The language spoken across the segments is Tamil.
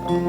நான்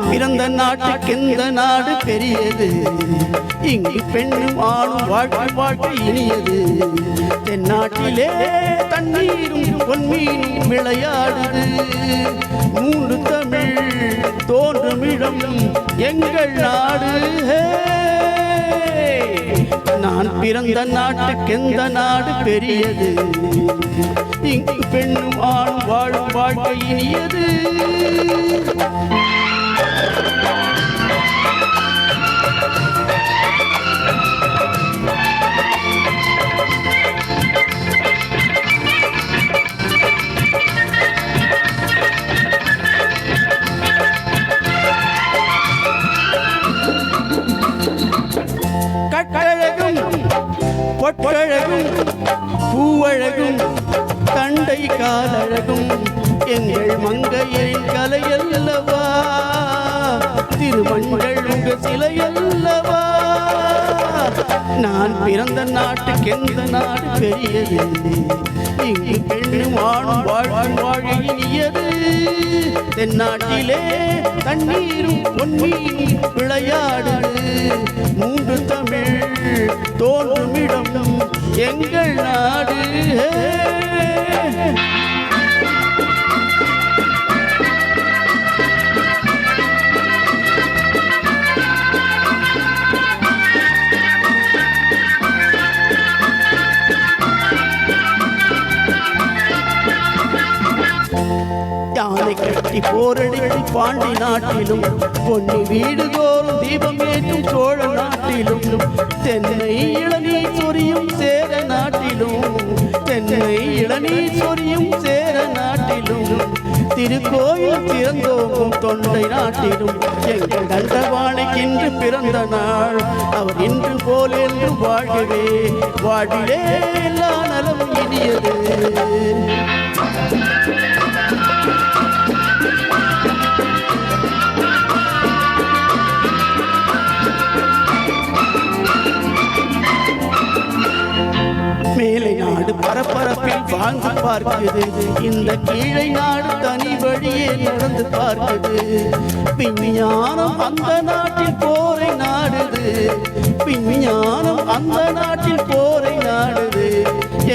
பிறந்த நாட்டுக்கெந்த நாடு பெரியது, இங்கு பெண்ணும் ஆணும் வாழ்க்கை வாழ்க்கை இனியது. தென்னாட்டிலே தண்ணீரும் பொன்மீனும் விளையாடுது. மூன்று தமிழ் தோன்றும் இடம் எங்கள் நாடு. நான் பிறந்த நாட்டுக்கெந்த நாடு பெரியது, இங்கு பெண்ணும் ஆணும் வாழும் வாழ்க்கை இனியது. கட்டழகும் பொட்டழகும் பூவழகும் தண்டை காலழகும் எங்கள் மங்கையரின் கலையல்லவா, திருமண்கள் உங்க சிலையல்லவா. நான் பிறந்த நாட்டுக்கெந்த நாடு பெரியது, இங்கு பெண்ணும் ஆணும் வாழ்வும் வாழை இனியது. தென்னாட்டிலே தண்ணீரும் பொன்மீனும் விளையாடுது. மூன்று தமிழ் தோன்றும் இடம் எங்கள் நாடு. யானை கட்டி போரடித்து பாண்டி நாட்டிலும், பொன்னி வீடு தோறும் தீபம் ஏற்றும் சோழ நாட்டிலும், தென்னை இளநீர் சொரியும் சேர நாட்டிலும், தென்னை இளநீர் சொரியும் சேர நாட்டிலும், திருக்கோயில் திறந்தோகும் தொண்டை நாட்டிலும் எங்கள் தண்டவானைக்கென்று பிறந்த நாள். அவர் இன்று போல் என்று வாழ்கவே, வாழ்விலே எல்லா நலமும் இனியது. மேலை நாடு பரபரப்பில் வாழ்ந்து பார்க்குது, இந்த கீழை நாடு தனி வழியே நடந்து பார்க்குது. விஞ்ஞானம் அந்த நாட்டில் போரை நாடுது, விஞ்ஞானம் அந்த நாட்டில் போரை நாடுது.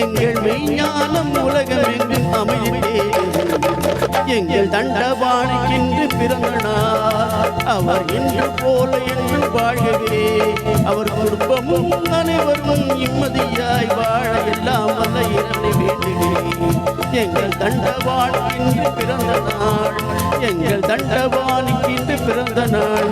எங்கள் மெய்ஞானம் உலகம் எங்கும் அமைதியே. எங்கள் தண்டபாணிக்கென்று பிறந்த நாள், அவர் இன்று போல என்று வாழ்கவே, அவர் குடும்பமும் அனைவரும் நிம்மதியாய் வாழ எல்லாம் வல்ல இறைவனை வேண்டுகிறேன். எங்கள் தண்டபாணிக்கென்று பிறந்த நாள், எங்கள் தண்டபாணிக்கென்று பிறந்த நாள்.